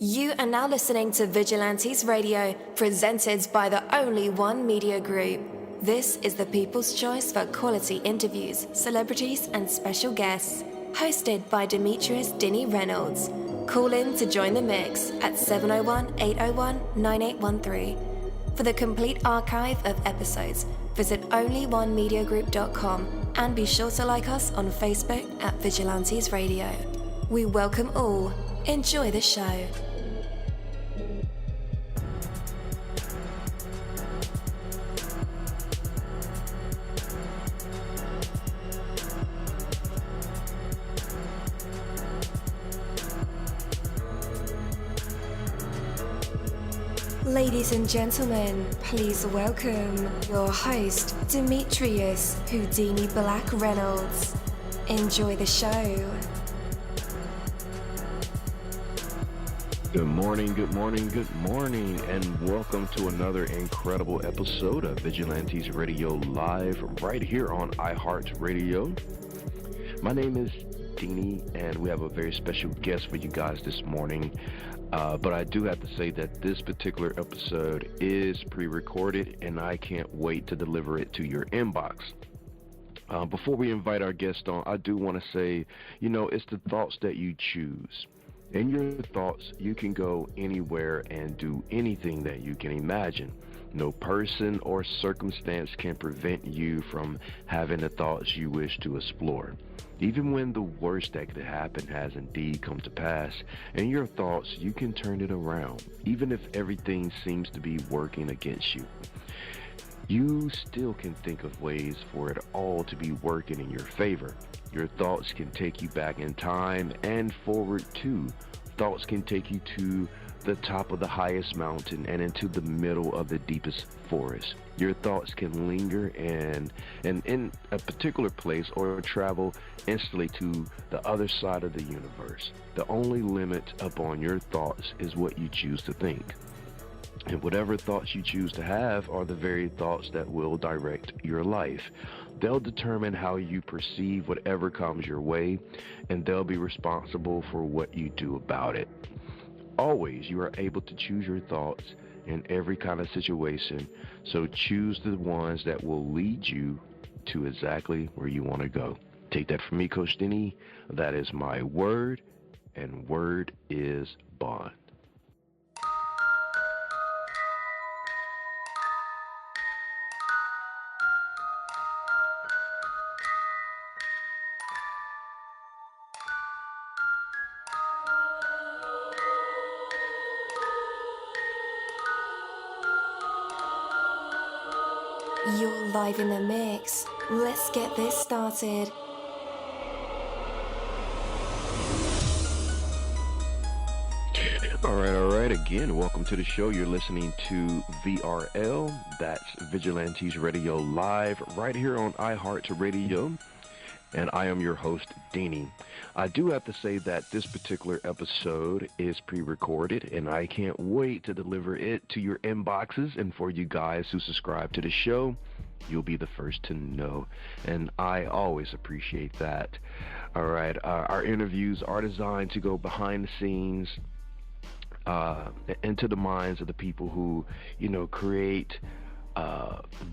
You are now listening to Vigilantes Radio, presented by the Only One Media Group. This is the people's choice for quality interviews, celebrities, and special guests. Hosted by Demetrius Dinny Reynolds. Call in to join the mix at 701-801-9813. For the complete archive of episodes, visit onlyonemediagroup.com and be sure to like us on Facebook at Vigilantes Radio. We welcome all. Enjoy the show. Ladies and gentlemen, please welcome your host, Demetrius Houdini Black Reynolds. Enjoy the show. Good morning, good morning, good morning, and welcome to another incredible episode of Vigilantes Radio Live right here on iHeartRadio. My name is Dini, and we have a very special guest for you guys this morning. But I do have to say that this particular episode is pre-recorded, and I can't wait to deliver it to your inbox. Before we invite our guest on, I do want to say, it's the thoughts that you choose. In your thoughts, you can go anywhere and do anything that you can imagine. No person or circumstance can prevent you from having the thoughts you wish to explore. Even when the worst that could happen has indeed come to pass, in your thoughts, you can turn it around, even if everything seems to be working against you. You still can think of ways for it all to be working in your favor. Your thoughts can take you back in time and forward too. Thoughts can take you to the top of the highest mountain and into the middle of the deepest forest. Your thoughts can linger in a particular place or travel instantly to the other side of the universe. The only limit upon your thoughts is what you choose to think. And whatever thoughts you choose to have are the very thoughts that will direct your life. They'll determine how you perceive whatever comes your way, and they'll be responsible for what you do about it. Always, you are able to choose your thoughts in every kind of situation, so choose the ones that will lead you to exactly where you want to go. Take that from me, Coach Denny. That is my word, and word is bond. You're live in the mix. Let's get this started. All right. Again, welcome to the show. You're listening to VRL. That's Vigilantes Radio Live right here on iHeartRadio. And I am your host, Deanie. I do have to say that this particular episode is pre-recorded, and I can't wait to deliver it to your inboxes. And for you guys who subscribe to the show, you'll be the first to know. And I always appreciate that. All right. Our interviews are designed to go behind the scenes, into the minds of the people who, create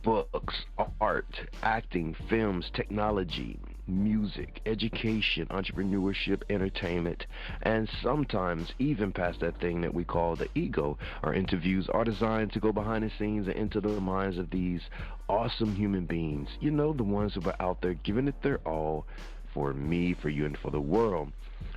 books, art, acting, films, technology, music, education, entrepreneurship, entertainment, and sometimes even past that thing that we call the ego. Our interviews are designed to go behind the scenes and into the minds of these awesome human beings. The ones who are out there giving it their all for me, for you, and for the world.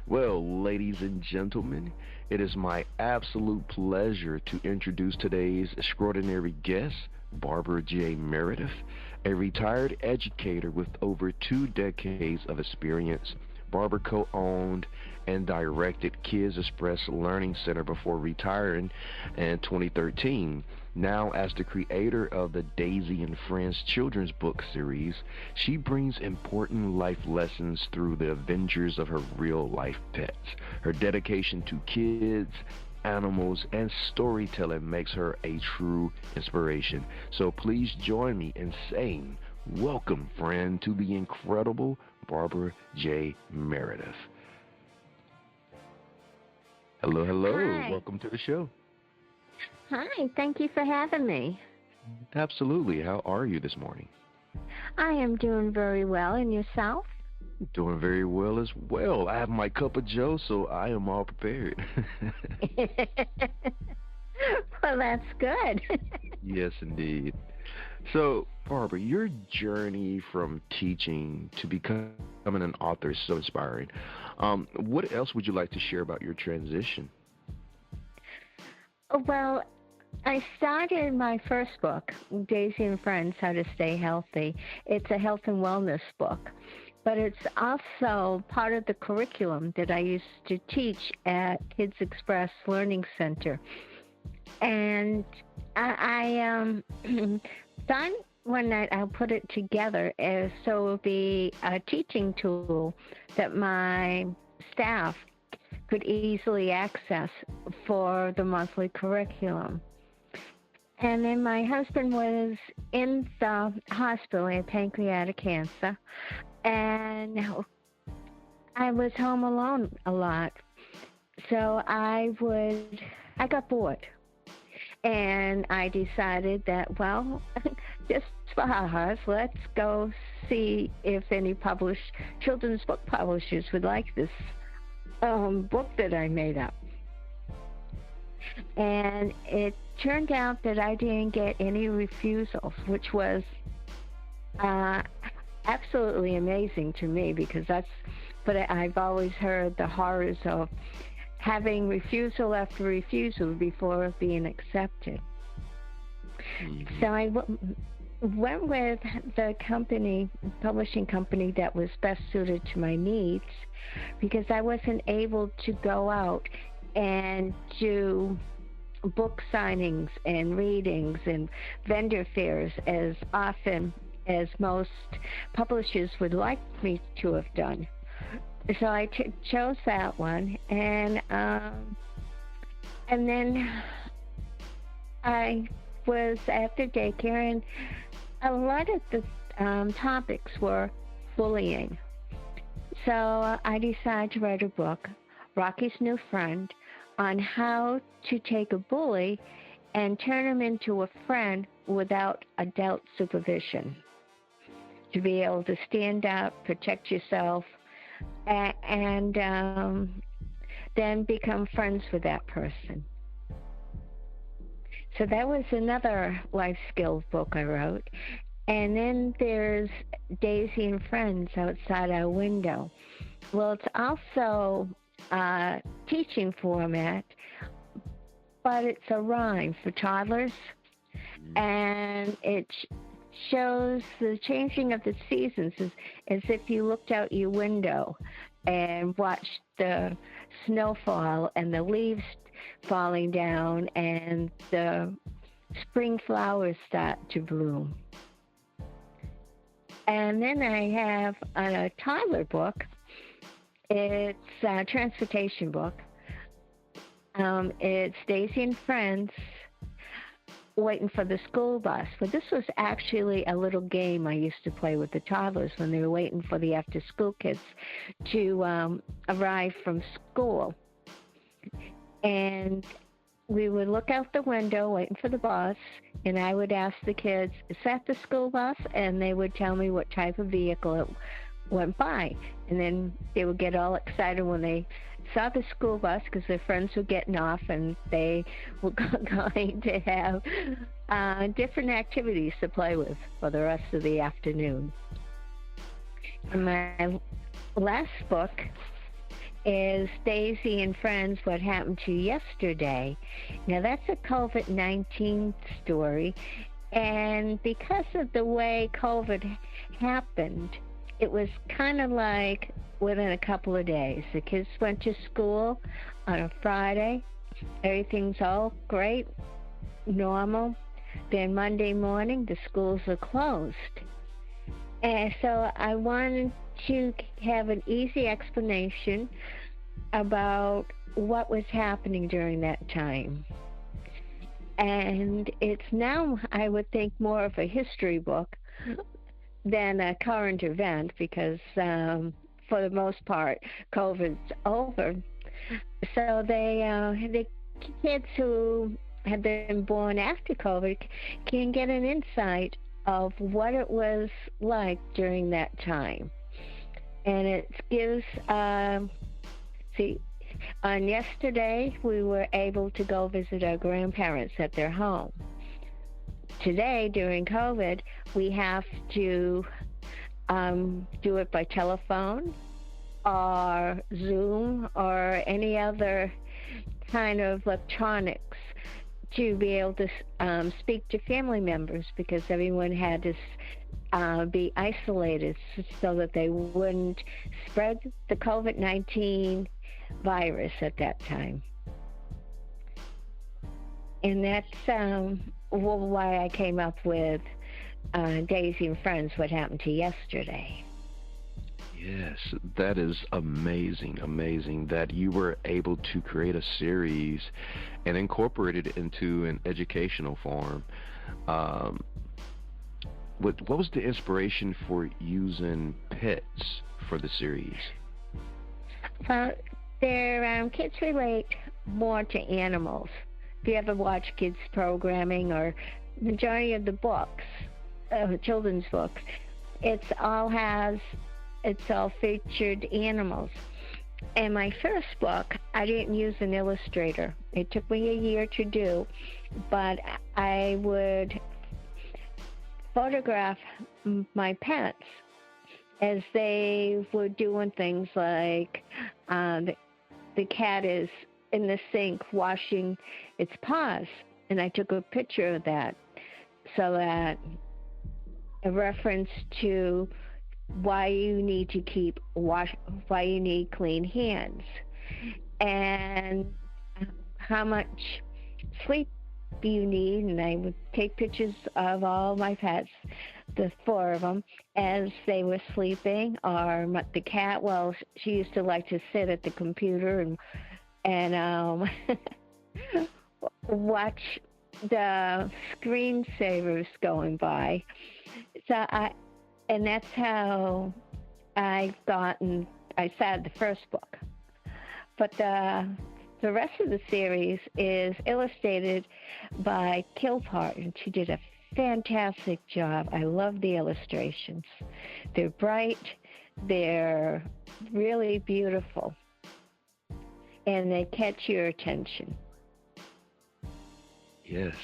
Well, ladies and gentlemen, it is my absolute pleasure to introduce today's extraordinary guest, BarbaraJMeredith, a retired educator with over 2 decades of experience. Barbara co-owned and directed Kids Express Learning Center before retiring in 2013. Now, as the creator of the Daisy and Friends children's book series, she brings important life lessons through the adventures of her real-life pets. Her dedication to kids, animals, and storytelling makes her a true inspiration. So please join me in saying, welcome, friend, to the incredible Barbara J. Meredith. Hello, hello. Hi. Welcome to the show. Hi. Thank you for having me. Absolutely. How are you this morning? I am doing very well. And yourself? Doing very well as well. I have my cup of Joe, so I am all prepared. Well, that's good. Yes, indeed. So, Barbara, your journey from teaching to becoming an author is so inspiring. What else would you like to share about your transition? Well, I started my first book, Daisy and Friends, How to Stay Healthy. It's a health and wellness book, but it's also part of the curriculum that I used to teach at Kids Express Learning Center. And I thought one night I'll put it together as so it would be a teaching tool that my staff could easily access for the monthly curriculum. And then my husband was in the hospital, he had pancreatic cancer, and I was home alone a lot. So I got bored. And I decided that, well, just for ours, let's go see if any children's book publishers would like this book that I made up. And it turned out that I didn't get any refusals, which was absolutely amazing to me because but I've always heard the horrors of having refusal after refusal before being accepted. Mm-hmm. So I went with the publishing company that was best suited to my needs because I wasn't able to go out and do book signings and readings and vendor fairs as often as most publishers would like me to have done. So I chose that one, and then I was after daycare, and a lot of the topics were bullying. So I decided to write a book, Rocky's New Friend, on how to take a bully and turn him into a friend without adult supervision. To be able to stand up, protect yourself, and then become friends with that person. So that was another life skills book I wrote. And then there's Daisy and Friends Outside Our Window. Well, it's also a teaching format, but it's a rhyme for toddlers, and it shows the changing of the seasons as if you looked out your window and watched the snowfall and the leaves falling down and the spring flowers start to bloom. And then I have a toddler book. It's a transportation book. It's Daisy and Friends Waiting for the School Bus. But this was actually a little game I used to play with the toddlers when they were waiting for the after-school kids to arrive from school. And we would look out the window waiting for the bus, and I would ask the kids, is that the school bus? And they would tell me what type of vehicle it went by. And then they would get all excited when they saw the school bus because their friends were getting off and they were going to have different activities to play with for the rest of the afternoon. And my last book is Daisy and Friends, What Happened to You Yesterday. Now, that's a COVID-19 story, and because of the way COVID happened, it was kind of like within a couple of days. The kids went to school on a Friday. Everything's all great, normal. Then Monday morning, the schools are closed. And so I wanted to have an easy explanation about what was happening during that time. And it's now, I would think, more of a history book than a current event because for the most part, COVID's over. So the kids who have been born after COVID can get an insight of what it was like during that time. And it gives, see, on yesterday, we were able to go visit our grandparents at their home. Today, during COVID, we have to do it by telephone or Zoom or any other kind of electronics to be able to speak to family members, because everyone had to be isolated so that they wouldn't spread the COVID-19 virus at that time. And that's why I came up with Daisy and Friends, What Happened to Yesterday. Yes, that is amazing that you were able to create a series and incorporate it into an educational form. What was the inspiration for using pets for the series? Well, their kids relate more to animals. If you ever watch kids programming or majority of the books, children's books, it's all featured animals. And my first book, I didn't use an illustrator. It took me a year to do, but I would photograph my pets as they were doing things like the cat is in the sink washing its paws, and I took a picture of that so that a reference to why you need clean hands, and how much sleep you need. And I would take pictures of all my pets, the 4 of them, as they were sleeping. Or the cat, well, she used to like to sit at the computer and watch the screensavers going by. And that's how I started the first book. But the rest of the series is illustrated by Kilpart, and she did a fantastic job. I love the illustrations. They're bright, they're really beautiful, and they catch your attention. Yes.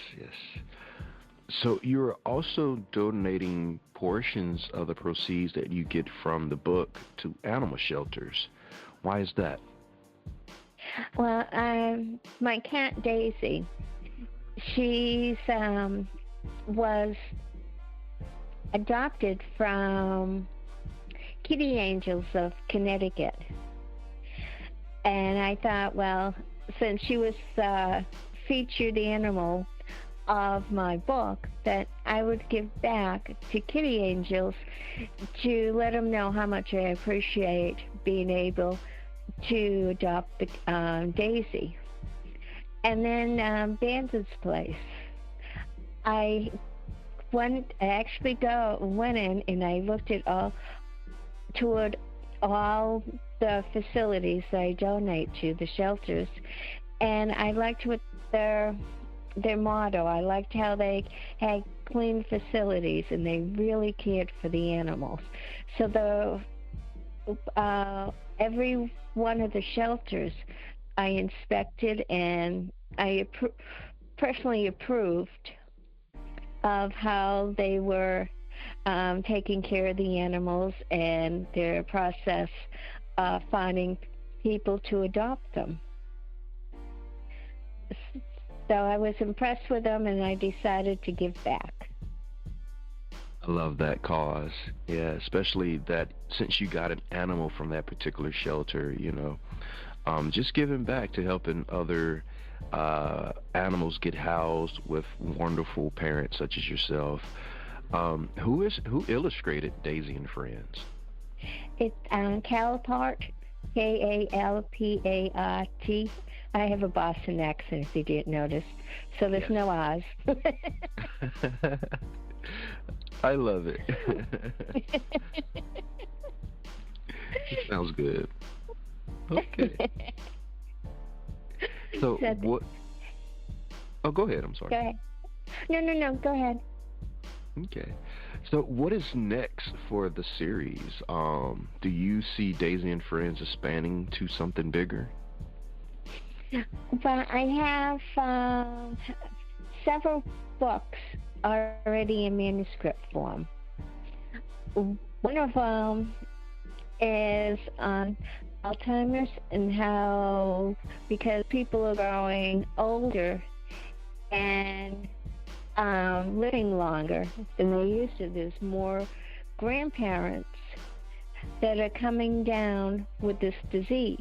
So you're also donating portions of the proceeds that you get from the book to animal shelters. Why is that? Well, my cat Daisy, she's was adopted from Kitty Angels of Connecticut. And I thought, well, since she was featured animal of my book, that I would give back to Kitty Angels to let them know how much I appreciate being able to adopt the Daisy. And then Bandit's Place, I went in and I looked at toward all the facilities that I donate to, the shelters, and I liked what their motto. I liked how they had clean facilities and they really cared for the animals. So every one of the shelters I inspected, and I personally approved of how they were taking care of the animals and their process of finding people to adopt them. So I was impressed with them, and I decided to give back. I love that cause. Yeah, especially that since you got an animal from that particular shelter, just giving back to helping other animals get housed with wonderful parents such as yourself. Who illustrated Daisy and Friends? It's Calpart, Kalpart. I have a Boston accent, if you didn't notice, so there's no Oz. I love it. It sounds good. Okay. So So, what? Oh, go ahead. I'm sorry. go ahead. No, go ahead. Okay. So what is next for the series? Do you see Daisy and Friends expanding to something bigger? But I have several books already in manuscript form. One of them is on Alzheimer's and how, because people are growing older and living longer than they used to, there's more grandparents that are coming down with this disease.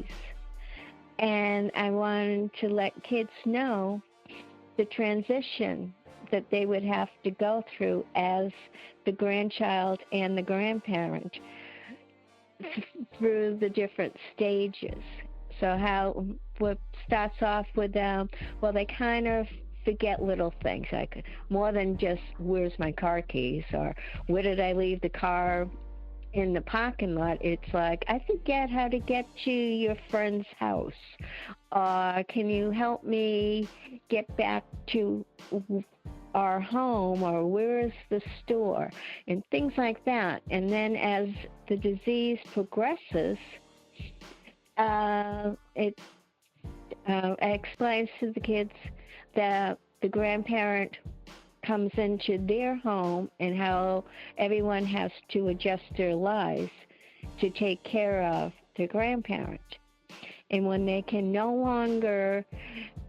And I wanted to let kids know the transition that they would have to go through as the grandchild and the grandparent through the different stages. So how what starts off with well, they kind of forget little things, like more than just where's my car keys or where did I leave the car in the parking lot. It's like, I forget how to get to your friend's house. Can you help me get back to our home, or where is the store, and things like that. And then as the disease progresses, it explains to the kids that the grandparent comes into their home and how everyone has to adjust their lives to take care of their grandparent. And when they can no longer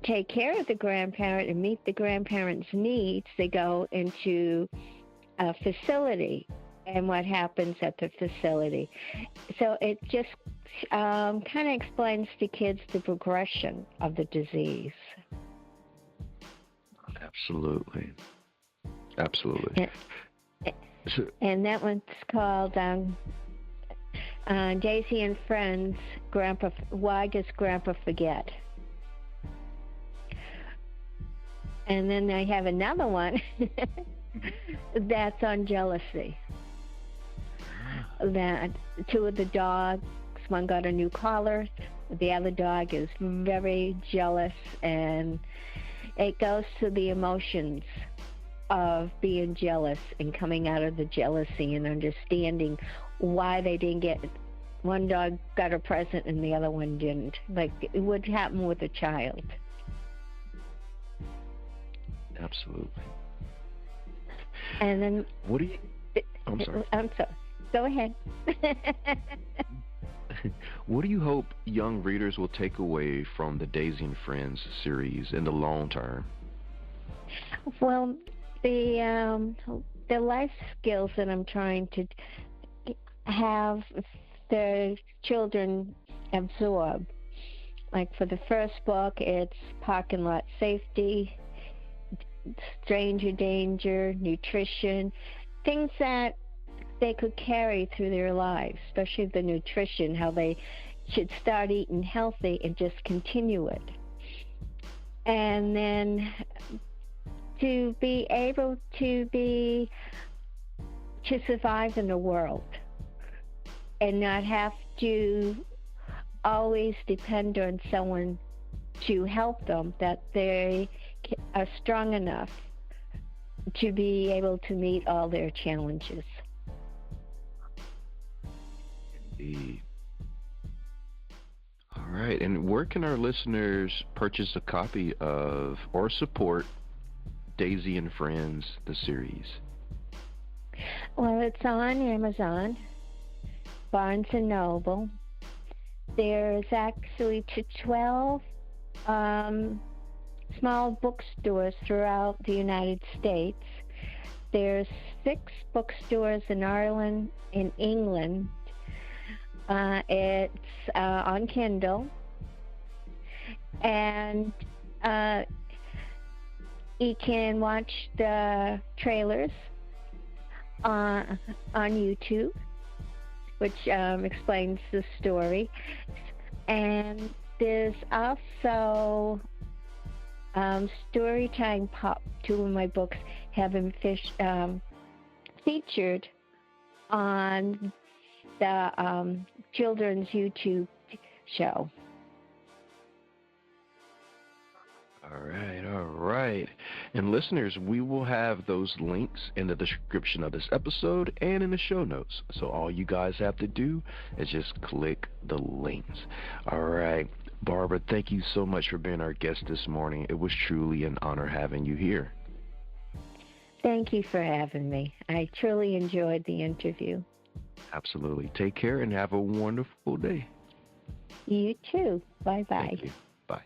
take care of the grandparent and meet the grandparent's needs, they go into a facility and what happens at the facility. So it just kind of explains to kids the progression of the disease. Absolutely. And that one's called Daisy and Friends, Why Does Grandpa Forget? And then I have another one that's on jealousy. That two of the dogs, one got a new collar, the other dog is very jealous, and it goes to the emotions of being jealous and coming out of the jealousy and understanding why they didn't get, one dog got a present and the other one didn't. Like it would happen with a child. Absolutely. And then what do you I'm sorry. I'm sorry. Go ahead. What do you hope young readers will take away from the Daisy and Friends series in the long term? Well, the life skills that I'm trying to have the children absorb. Like for the first book, it's parking lot safety, stranger danger, nutrition, things that they could carry through their lives, especially the nutrition, how they should start eating healthy and just continue it. And then to be able to survive in the world and not have to always depend on someone to help them, that they are strong enough to be able to meet all their challenges. Indeed. All right. And where can our listeners purchase a copy of or support Daisy and Friends, the series? Well, it's on Amazon, Barnes & Noble. There's actually 12 small bookstores throughout the United States. There's 6 bookstores in Ireland and England. It's on Kindle, and you can watch the trailers on YouTube, which explains the story. And there's also Storytime Pop. 2 of my books have been featured on the children's YouTube show. All right. And listeners, we will have those links in the description of this episode and in the show notes. So all you guys have to do is just click the links. All right. Barbara, thank you so much for being our guest this morning. It was truly an honor having you here. Thank you for having me. I truly enjoyed the interview. Absolutely. Take care and have a wonderful day. You too. Bye-bye. Thank you. Bye.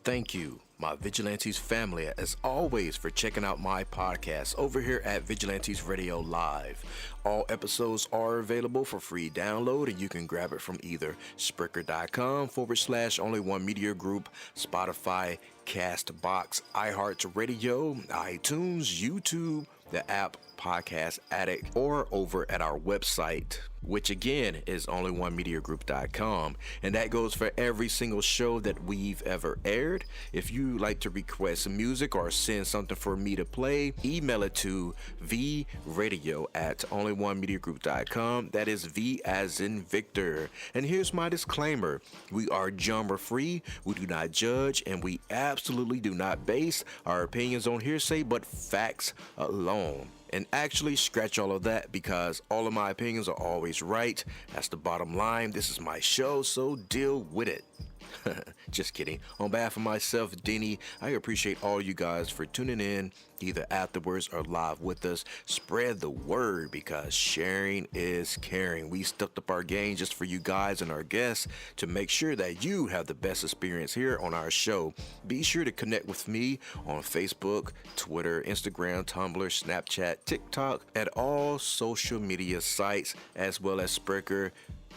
Thank you, my Vigilantes family, as always, for checking out my podcast over here at Vigilantes Radio Live. All episodes are available for free download, and you can grab it from either Spreaker.com/only1media group, Spotify, Castbox, iHeartRadio, iTunes, YouTube, the app Podcast Addict, or over at our website, which again is only1mediagroup.com, and that goes for every single show that we've ever aired. If you like to request music or send something for me to play, email it to vradio@only1mediagroup.com. That is V as in Victor. And here's my disclaimer: we are genre free, we do not judge, and we absolutely do not base our opinions on hearsay but facts alone. And actually, scratch all of that, because all of my opinions are always right. That's the bottom line. This is my show, so deal with it. Just kidding. On behalf of myself, Denny, I appreciate all you guys for tuning in, either afterwards or live with us. Spread the word, because sharing is caring. We stepped up our game just for you guys and our guests to make sure that you have the best experience here on our show. Be sure to connect with me on Facebook, Twitter, Instagram, Tumblr, Snapchat, TikTok, at all social media sites, as well as Spreaker,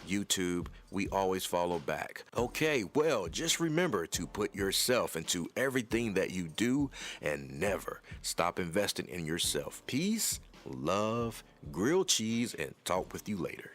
YouTube. We always follow back. Okay, well, just remember to put yourself into everything that you do and never stop investing in yourself. Peace, love, grilled cheese, and talk with you later.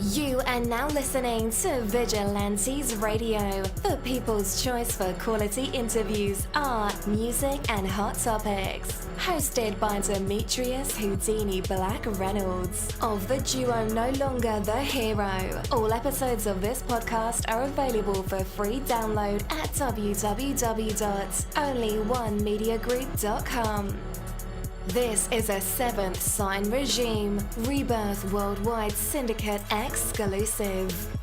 You are now listening to Vigilantes Radio, the people's choice for quality interviews, art, music, and hot topics. Hosted by Demetrius Houdini Black Reynolds of the duo No Longer the Hero. All episodes of this podcast are available for free download at www.onlyonemediagroup.com. This is a Seventh Sign Regime Rebirth Worldwide Syndicate exclusive.